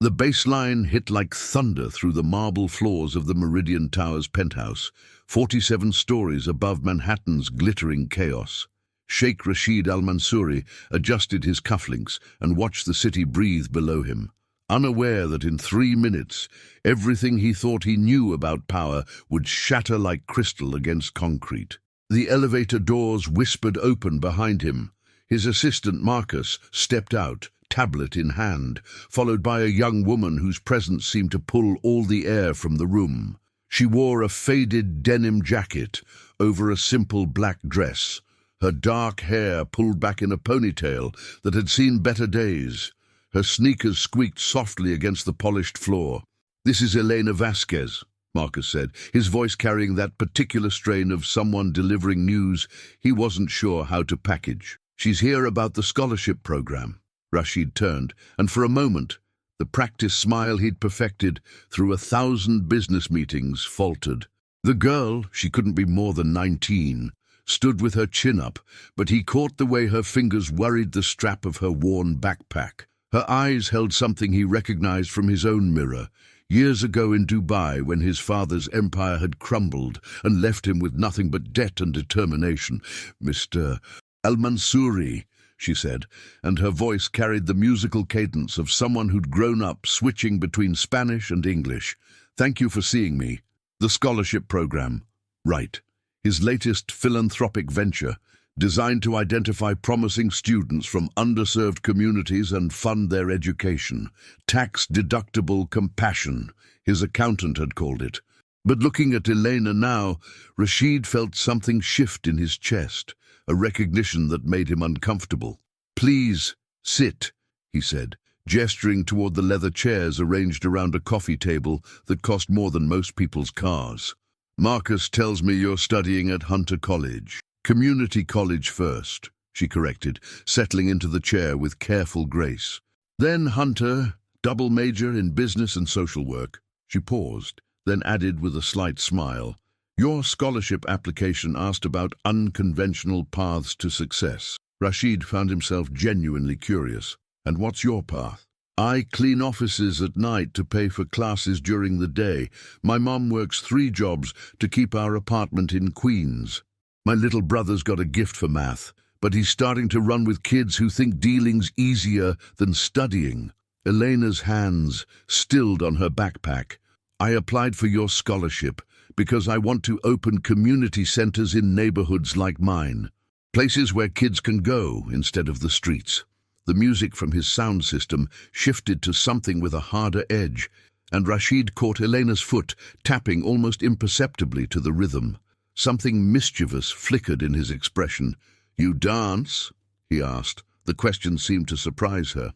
The bass line hit like thunder through the marble floors of the Meridian Tower's penthouse, 47 stories above Manhattan's glittering chaos. Sheikh Rashid al-Mansouri adjusted his cufflinks and watched the city breathe below him, unaware that in 3 minutes, everything he thought he knew about power would shatter like crystal against concrete. The elevator doors whispered open behind him. His assistant Marcus stepped out, tablet in hand, followed by a young woman whose presence seemed to pull all the air from the room. She wore a faded denim jacket over a simple black dress, her dark hair pulled back in a ponytail that had seen better days. Her sneakers squeaked softly against the polished floor. "This is Elena Vasquez," Marcus said, his voice carrying that particular strain of someone delivering news he wasn't sure how to package. "She's here about the scholarship program." Rashid turned, and for a moment, the practice smile he'd perfected through 1,000 business meetings faltered. The girl, she couldn't be more than 19, stood with her chin up, but he caught the way her fingers worried the strap of her worn backpack. Her eyes held something he recognized from his own mirror, years ago in Dubai when his father's empire had crumbled and left him with nothing but debt and determination. "Mr. Al-Mansouri," she said, and her voice carried the musical cadence of someone who'd grown up switching between Spanish and English. "Thank you for seeing me." The scholarship program. Right. His latest philanthropic venture, designed to identify promising students from underserved communities and fund their education. Tax-deductible compassion, his accountant had called it. But looking at Elena now, Rashid felt something shift in his chest, a recognition that made him uncomfortable. "Please, sit," he said, gesturing toward the leather chairs arranged around a coffee table that cost more than most people's cars. "Marcus tells me you're studying at Hunter College." "Community college first," she corrected, settling into the chair with careful grace. "Then Hunter, double major in business and social work." She paused, then added with a slight smile, "Your scholarship application asked about unconventional paths to success." Rashid found himself genuinely curious. "And what's your path?" "I clean offices at night to pay for classes during the day. My mom works 3 jobs to keep our apartment in Queens. My little brother's got a gift for math, but he's starting to run with kids who think dealing's easier than studying." Elena's hands stilled on her backpack. "I applied for your scholarship because I want to open community centers in neighborhoods like mine. Places where kids can go instead of the streets." The music from his sound system shifted to something with a harder edge, and Rashid caught Elena's foot, tapping almost imperceptibly to the rhythm. Something mischievous flickered in his expression. "You dance?" he asked. The question seemed to surprise her.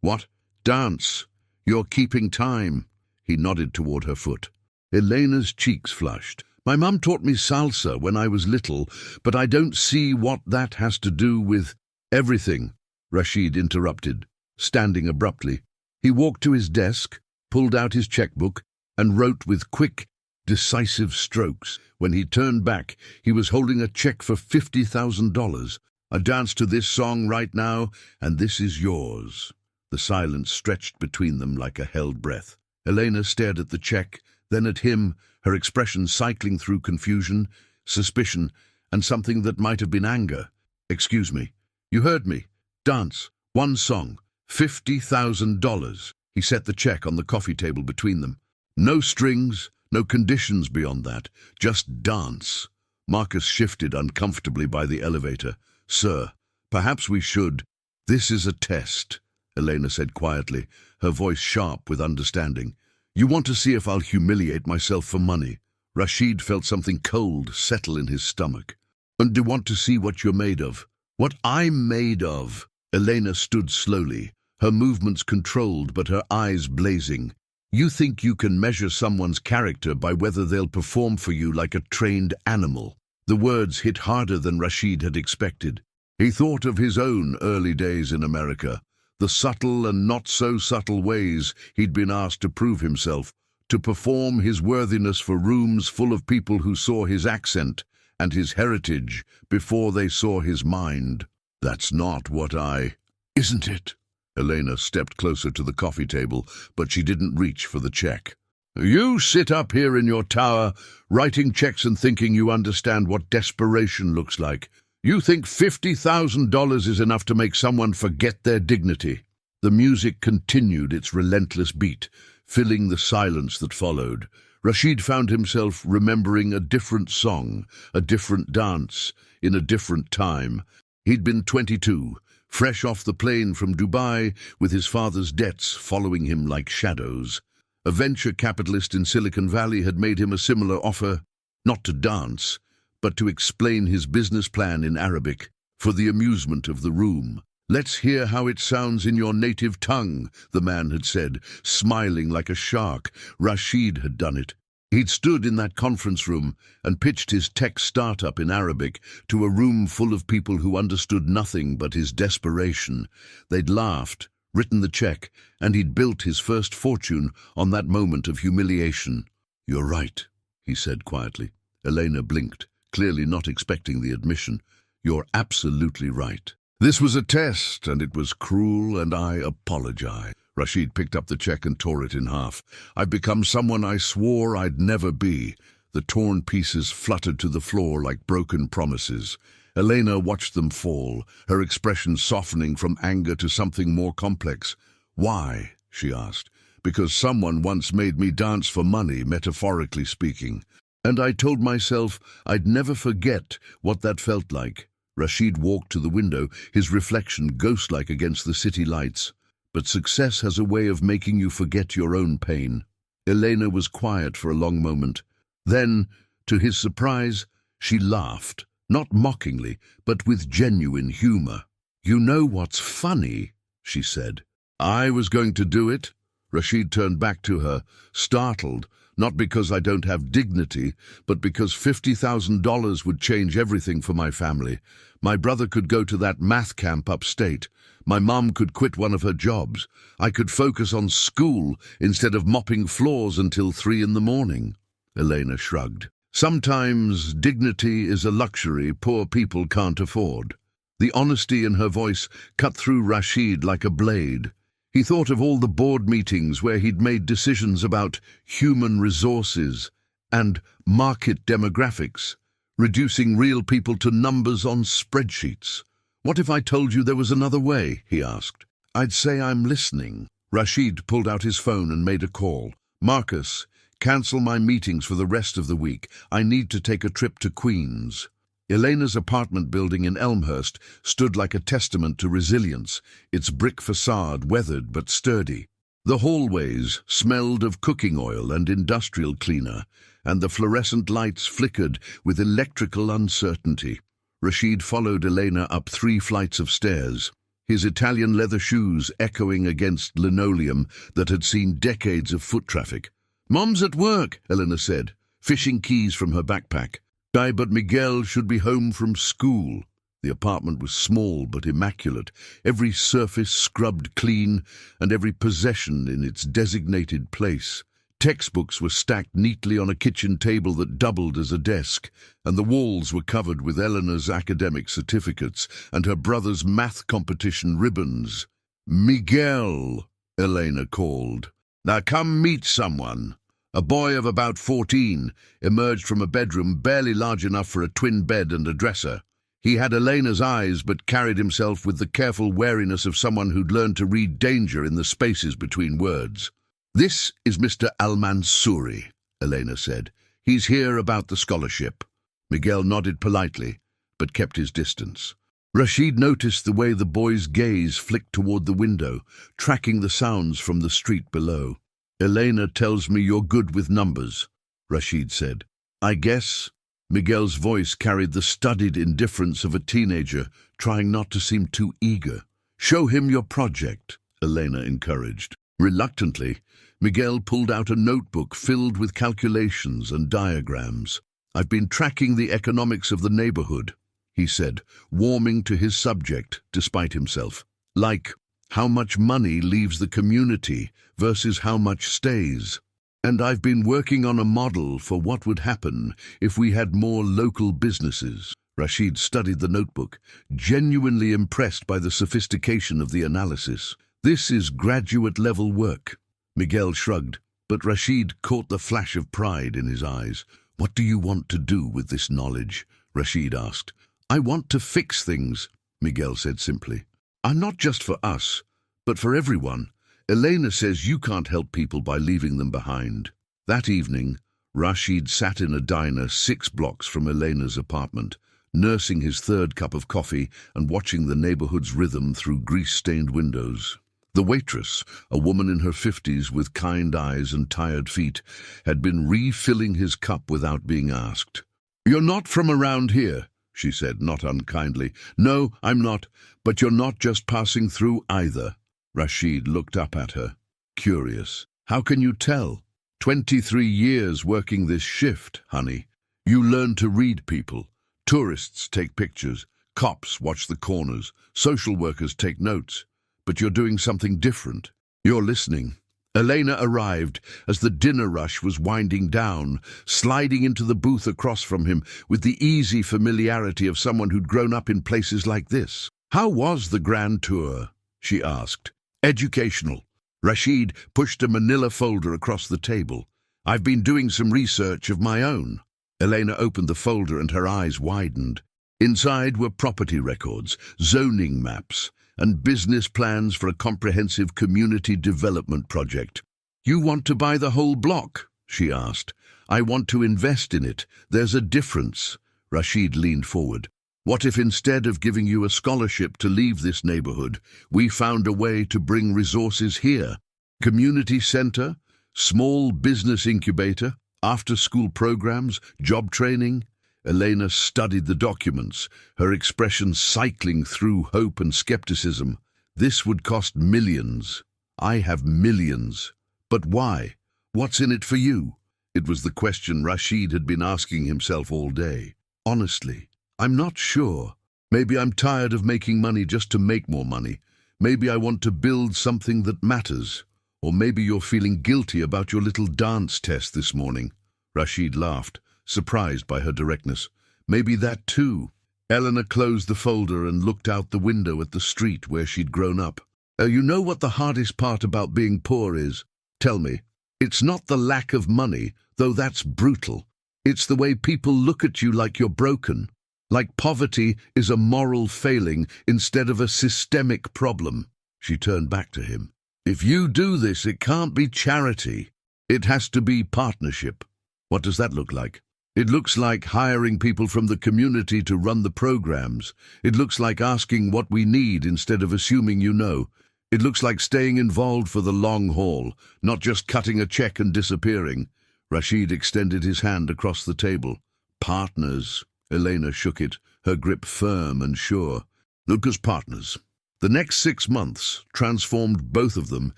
What? Dance? You're keeping time." He nodded toward her foot. Elena's cheeks flushed. "My mum taught me salsa when I was little, but I don't see what that has to do with—" "Everything," Rashid interrupted, standing abruptly. He walked to his desk, pulled out his checkbook, and wrote with quick, decisive strokes. When he turned back, he was holding a check for $50,000. "I dance to this song right now, and this is yours." The silence stretched between them like a held breath. Elena stared at the check, then at him, her expression cycling through confusion, suspicion, and something that might have been anger. "Excuse me. You heard me. Dance. 1 song. $50,000. He set the check on the coffee table between them. "No strings, no conditions beyond that. Just dance." Marcus shifted uncomfortably by the elevator. "Sir, perhaps we should—" "This is a test," Elena said quietly, her voice sharp with understanding. "You want to see if I'll humiliate myself for money." Rashid felt something cold settle in his stomach. "And do you want to see what you're made of?" "What I'm made of?" Elena stood slowly, her movements controlled but her eyes blazing. "You think you can measure someone's character by whether they'll perform for you like a trained animal." The words hit harder than Rashid had expected. He thought of his own early days in America, the subtle and not-so-subtle ways he'd been asked to prove himself, to perform his worthiness for rooms full of people who saw his accent and his heritage before they saw his mind. "That's not what I—" "Isn't it?" Elena stepped closer to the coffee table, but she didn't reach for the check. You sit up here in your tower, writing checks and thinking you understand what desperation looks like. You think $50,000 is enough to make someone forget their dignity. The music continued its relentless beat, filling the silence that followed. Rashid found himself remembering a different song, a different dance, in a different time. He'd been 22, fresh off the plane from Dubai, with his father's debts following him like shadows. A venture capitalist in Silicon Valley had made him a similar offer, not to dance, but to explain his business plan in Arabic, for the amusement of the room. Let's hear how it sounds in your native tongue, the man had said, smiling like a shark. Rashid had done it. He'd stood in that conference room and pitched his tech startup in Arabic to a room full of people who understood nothing but his desperation. They'd laughed, written the check, and he'd built his first fortune on that moment of humiliation. You're right, he said quietly. Elena blinked, clearly not expecting the admission. You're absolutely right. This was a test, and it was cruel, and I apologize. Rashid picked up the check and tore it in half. I've become someone I swore I'd never be. The torn pieces fluttered to the floor like broken promises. Elena watched them fall, her expression softening from anger to something more complex. Why? She asked. Because someone once made me dance for money, metaphorically speaking. And I told myself I'd never forget what that felt like. Rashid walked to the window, his reflection ghost-like against the city lights. But success has a way of making you forget your own pain. Elena was quiet for a long moment. Then, to his surprise, she laughed, not mockingly, but with genuine humor. You know what's funny? She said. I was going to do it. Rashid turned back to her, startled, not because I don't have dignity, but because $50,000 would change everything for my family. My brother could go to that math camp upstate. My mum could quit one of her jobs. I could focus on school instead of mopping floors until 3 in the morning. Elena shrugged. Sometimes dignity is a luxury poor people can't afford. The honesty in her voice cut through Rashid like a blade. He thought of all the board meetings where he'd made decisions about human resources and market demographics, reducing real people to numbers on spreadsheets. What if I told you there was another way? He asked. I'd say I'm listening. Rashid pulled out his phone and made a call. Marcus, cancel my meetings for the rest of the week. I need to take a trip to Queens. Elena's apartment building in Elmhurst stood like a testament to resilience, its brick facade weathered but sturdy. The hallways smelled of cooking oil and industrial cleaner, and the fluorescent lights flickered with electrical uncertainty. Rashid followed Elena up 3 flights of stairs, his Italian leather shoes echoing against linoleum that had seen decades of foot traffic. Mom's at work, Elena said, fishing keys from her backpack. But Miguel should be home from school. The apartment was small but immaculate, every surface scrubbed clean and every possession in its designated place. Textbooks were stacked neatly on a kitchen table that doubled as a desk, and the walls were covered with Eleanor's academic certificates and her brother's math competition ribbons. Miguel, Elena called. Now come meet someone. A boy of about 14 emerged from a bedroom barely large enough for a twin bed and a dresser. He had Elena's eyes but carried himself with the careful wariness of someone who'd learned to read danger in the spaces between words. This is Mr. Al-Mansouri, Elena said. He's here about the scholarship. Miguel nodded politely, but kept his distance. Rashid noticed the way the boy's gaze flicked toward the window, tracking the sounds from the street below. Elena tells me you're good with numbers, Rashid said. I guess. Miguel's voice carried the studied indifference of a teenager, trying not to seem too eager. Show him your project, Elena encouraged. Reluctantly, Miguel pulled out a notebook filled with calculations and diagrams. I've been tracking the economics of the neighborhood, he said, warming to his subject despite himself. Like, how much money leaves the community versus how much stays. And I've been working on a model for what would happen if we had more local businesses. Rashid studied the notebook, genuinely impressed by the sophistication of the analysis. This is graduate-level work. Miguel shrugged, but Rashid caught the flash of pride in his eyes. What do you want to do with this knowledge? Rashid asked. I want to fix things, Miguel said simply. And not just for us, but for everyone. Elena says you can't help people by leaving them behind. That evening, Rashid sat in a diner 6 blocks from Elena's apartment, nursing his 3rd cup of coffee and watching the neighborhood's rhythm through grease-stained windows. The waitress, a woman in her 50s with kind eyes and tired feet, had been refilling his cup without being asked. You're not from around here, she said, not unkindly. No, I'm not, but you're not just passing through either. Rashid looked up at her, curious. How can you tell? 23 years working this shift, honey. You learn to read people. Tourists take pictures. Cops watch the corners. Social workers take notes. But you're doing something different. You're listening. Elena arrived as the dinner rush was winding down, sliding into the booth across from him with the easy familiarity of someone who'd grown up in places like this. How was the grand tour? She asked. Educational. Rashid pushed a manila folder across the table. I've been doing some research of my own. Elena opened the folder and her eyes widened. Inside were property records, zoning maps, and business plans for a comprehensive community development project. You want to buy the whole block? She asked. I want to invest in it. There's a difference. Rashid leaned forward. What if instead of giving you a scholarship to leave this neighborhood, we found a way to bring resources here? Community center, small business incubator, after-school programs, job training? Elena studied the documents, her expression cycling through hope and skepticism. This would cost millions. I have millions. But why? What's in it for you? It was the question Rashid had been asking himself all day. Honestly, I'm not sure. Maybe I'm tired of making money just to make more money. Maybe I want to build something that matters. Or maybe you're feeling guilty about your little dance test this morning. Rashid laughed, surprised by her directness. Maybe that too. Eleanor closed the folder and looked out the window at the street where she'd grown up. You know what the hardest part about being poor is? Tell me. It's not the lack of money, though that's brutal. It's the way people look at you like you're broken. Like poverty is a moral failing instead of a systemic problem. She turned back to him. If you do this, it can't be charity. It has to be partnership. What does that look like? It looks like hiring people from the community to run the programs. It looks like asking what we need instead of assuming you know. It looks like staying involved for the long haul, not just cutting a check and disappearing. Rashid extended his hand across the table. Partners. Elena shook it, her grip firm and sure. Look as partners. The next 6 months transformed both of them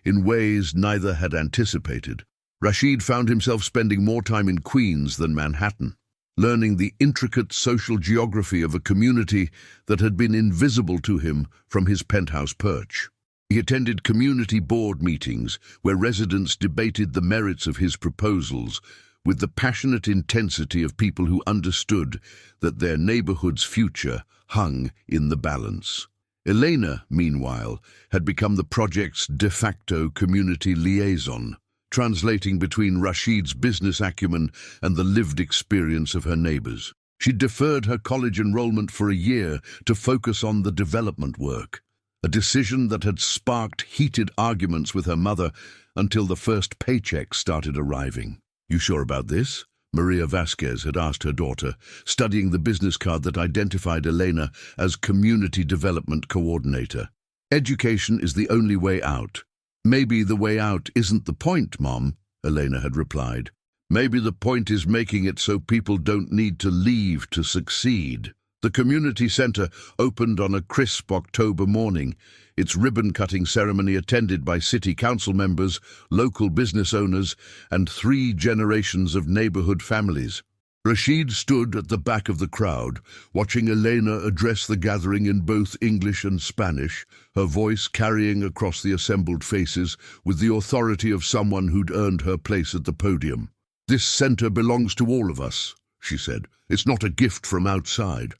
in ways neither had anticipated. Rashid found himself spending more time in Queens than Manhattan, learning the intricate social geography of a community that had been invisible to him from his penthouse perch. He attended community board meetings where residents debated the merits of his proposals with the passionate intensity of people who understood that their neighborhood's future hung in the balance. Elena, meanwhile, had become the project's de facto community liaison, translating between Rashid's business acumen and the lived experience of her neighbors. She deferred her college enrollment for a year to focus on the development work, a decision that had sparked heated arguments with her mother until the first paycheck started arriving. You sure about this? Maria Vasquez had asked her daughter, studying the business card that identified Elena as Community Development Coordinator. Education is the only way out. Maybe the way out isn't the point, Mom, Elena had replied. Maybe the point is making it so people don't need to leave to succeed. The community center opened on a crisp October morning, its ribbon-cutting ceremony attended by city council members, local business owners, and 3 generations of neighborhood families. Rashid stood at the back of the crowd, watching Elena address the gathering in both English and Spanish, her voice carrying across the assembled faces with the authority of someone who'd earned her place at the podium. This center belongs to all of us, she said. It's not a gift from outside.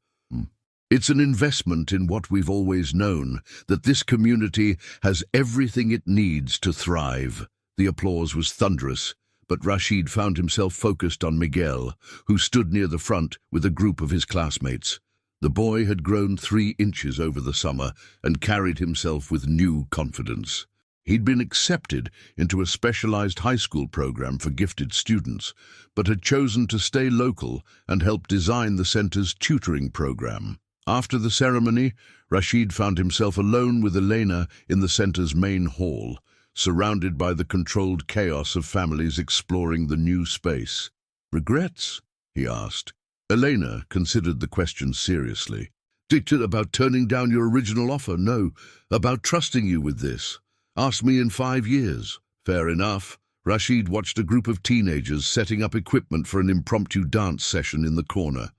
It's an investment in what we've always known, that this community has everything it needs to thrive. The applause was thunderous, but Rashid found himself focused on Miguel, who stood near the front with a group of his classmates. The boy had grown 3 inches over the summer and carried himself with new confidence. He'd been accepted into a specialized high school program for gifted students, but had chosen to stay local and help design the center's tutoring program. After the ceremony, Rashid found himself alone with Elena in the center's main hall, surrounded by the controlled chaos of families exploring the new space. "Regrets?" he asked. Elena considered the question seriously. "About turning down your original offer? No, about trusting you with this. Ask me in 5 years. Fair enough." Rashid watched a group of teenagers setting up equipment for an impromptu dance session in the corner.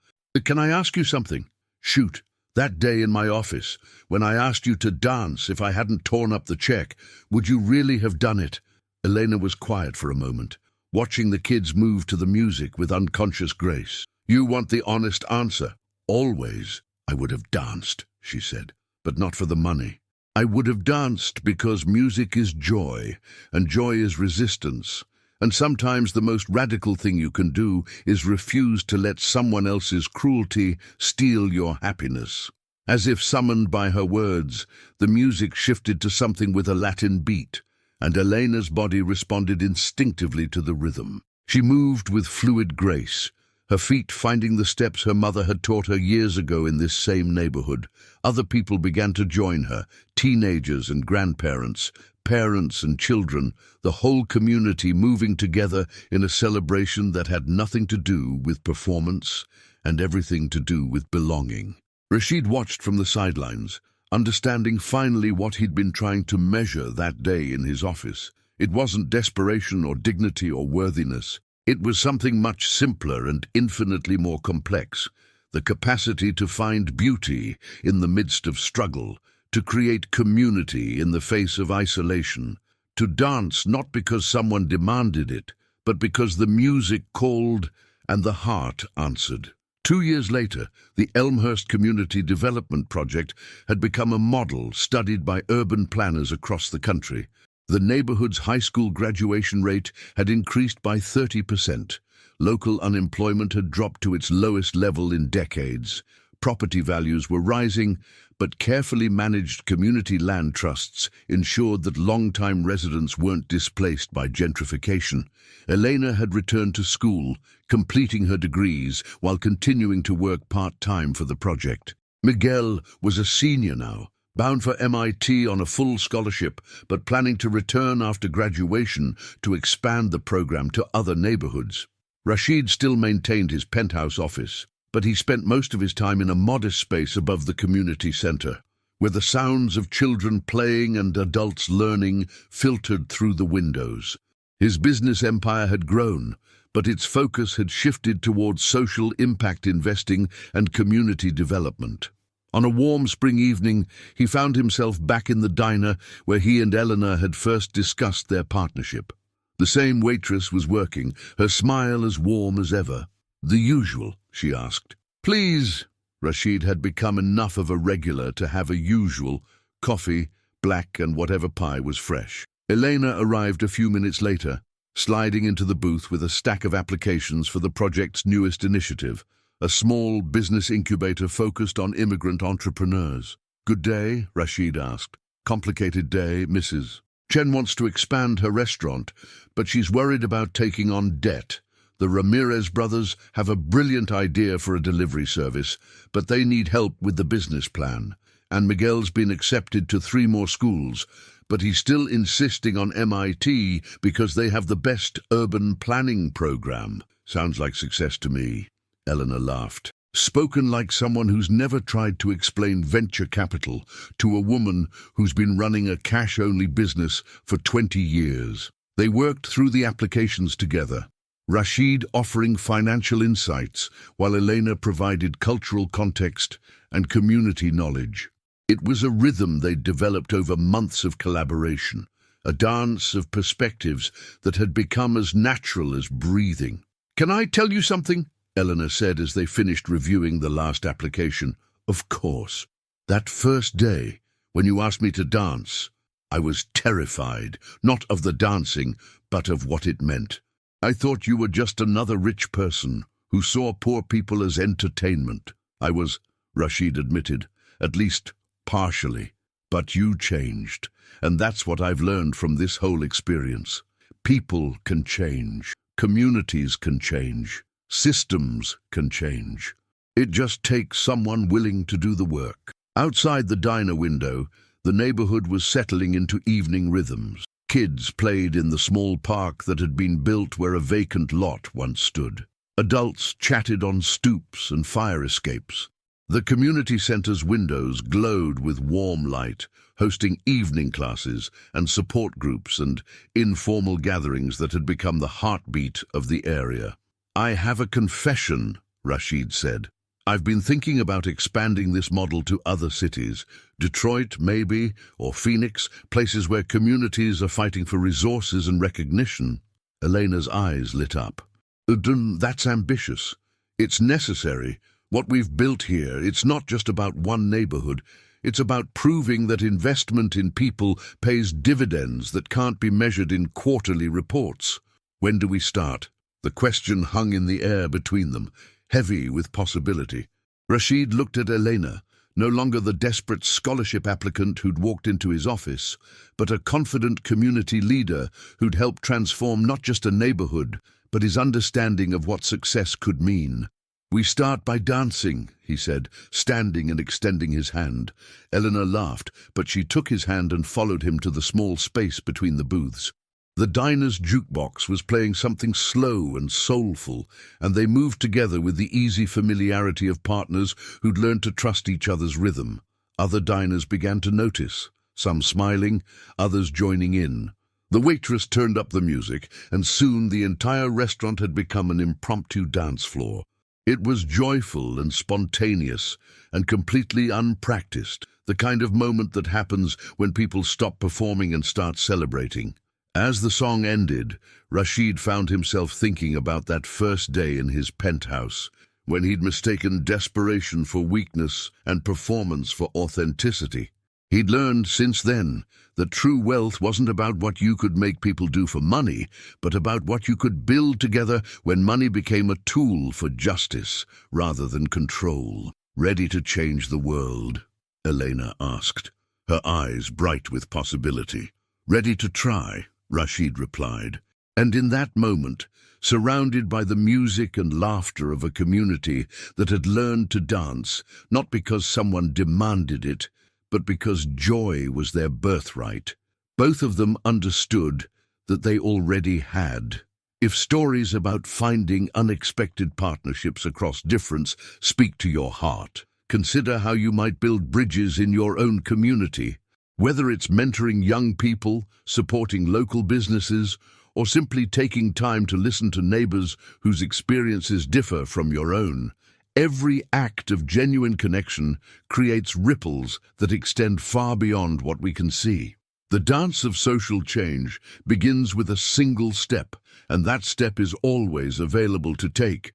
"Can I ask you something?" "Shoot. That day in my office, when I asked you to dance if I hadn't torn up the check, would you really have done it?" Elena was quiet for a moment, watching the kids move to the music with unconscious grace. "You want the honest answer?" "Always. I would have danced," she said, "but not for the money. I would have danced because music is joy, and joy is resistance. And sometimes the most radical thing you can do is refuse to let someone else's cruelty steal your happiness." As if summoned by her words, the music shifted to something with a Latin beat, and Elena's body responded instinctively to the rhythm. She moved with fluid grace, her feet finding the steps her mother had taught her years ago in this same neighborhood. Other people began to join her, teenagers and grandparents, parents and children, the whole community moving together in a celebration that had nothing to do with performance and everything to do with belonging. Rashid watched from the sidelines, understanding finally what he'd been trying to measure that day in his office. It wasn't desperation or dignity or worthiness. It was something much simpler and infinitely more complex, the capacity to find beauty in the midst of struggle, to create community in the face of isolation, to dance not because someone demanded it, but because the music called and the heart answered. 2 years later, the Elmhurst Community Development Project had become a model studied by urban planners across the country. The neighborhood's high school graduation rate had increased by 30%. Local unemployment had dropped to its lowest level in decades. Property values were rising, but carefully managed community land trusts ensured that long-time residents weren't displaced by gentrification. Elena had returned to school, completing her degrees while continuing to work part-time for the project. Miguel was a senior now, bound for MIT on a full scholarship, but planning to return after graduation to expand the program to other neighborhoods. Rashid still maintained his penthouse office, but he spent most of his time in a modest space above the community center, where the sounds of children playing and adults learning filtered through the windows. His business empire had grown, but its focus had shifted towards social impact investing and community development. On a warm spring evening, he found himself back in the diner where he and Eleanor had first discussed their partnership. The same waitress was working, her smile as warm as ever. "The usual?" she asked. "Please." Rashid had become enough of a regular to have a usual: coffee, black, and whatever pie was fresh. Elena arrived a few minutes later, sliding into the booth with a stack of applications for the project's newest initiative, a small business incubator focused on immigrant entrepreneurs. "Good day?" Rashid asked. "Complicated day, Mrs. Chen wants to expand her restaurant, but she's worried about taking on debt. The Ramirez brothers have a brilliant idea for a delivery service, but they need help with the business plan. And Miguel's been accepted to 3 more schools, but he's still insisting on MIT because they have the best urban planning program." "Sounds like success to me," Eleanor laughed. Spoken like someone who's never tried to explain venture capital to a woman who's been running a cash-only business for 20 years. They worked through the applications together, Rashid offering financial insights while Elena provided cultural context and community knowledge. It was a rhythm they'd developed over months of collaboration, a dance of perspectives that had become as natural as breathing. "Can I tell you something?" Eleanor said as they finished reviewing the last application. Of course. That first day, when you asked me to dance, I was terrified, not of the dancing, but of what it meant. I thought you were just another rich person who saw poor people as entertainment. I was, Rashid admitted, at least partially. But you changed, and that's what I've learned from this whole experience. People can change, communities can change, systems can change. It just takes someone willing to do the work. Outside the diner window, the neighborhood was settling into evening rhythms. Kids played in the small park that had been built where a vacant lot once stood. Adults chatted on stoops and fire escapes. The community center's windows glowed with warm light, hosting evening classes and support groups and informal gatherings that had become the heartbeat of the area. I have a confession, Rashid said. I've been thinking about expanding this model to other cities, Detroit maybe, or Phoenix, places where communities are fighting for resources and recognition. Elena's eyes lit up. That's ambitious. It's necessary. What we've built here, it's not just about one neighborhood. It's about proving that investment in people pays dividends that can't be measured in quarterly reports. When do we start? The question hung in the air between them, heavy with possibility. Rashid looked at Elena, no longer the desperate scholarship applicant who'd walked into his office, but a confident community leader who'd helped transform not just a neighborhood, but his understanding of what success could mean. We start by dancing, he said, standing and extending his hand. Eleanor laughed, but she took his hand and followed him to the small space between the booths. The diner's jukebox was playing something slow and soulful, and they moved together with the easy familiarity of partners who'd learned to trust each other's rhythm. Other diners began to notice, some smiling, others joining in. The waitress turned up the music, and soon the entire restaurant had become an impromptu dance floor. It was joyful and spontaneous, and completely unpracticed, the kind of moment that happens when people stop performing and start celebrating. As the song ended, Rashid found himself thinking about that first day in his penthouse, when he'd mistaken desperation for weakness and performance for authenticity. He'd learned since then that true wealth wasn't about what you could make people do for money, but about what you could build together when money became a tool for justice rather than control. Ready to change the world? Elena asked, her eyes bright with possibility. Ready to try, Rashid replied. And in that moment, surrounded by the music and laughter of a community that had learned to dance, not because someone demanded it, but because joy was their birthright, both of them understood that they already had. If stories about finding unexpected partnerships across difference speak to your heart, consider how you might build bridges in your own community. Whether it's mentoring young people, supporting local businesses, or simply taking time to listen to neighbors whose experiences differ from your own, every act of genuine connection creates ripples that extend far beyond what we can see. The dance of social change begins with a single step, and that step is always available to take.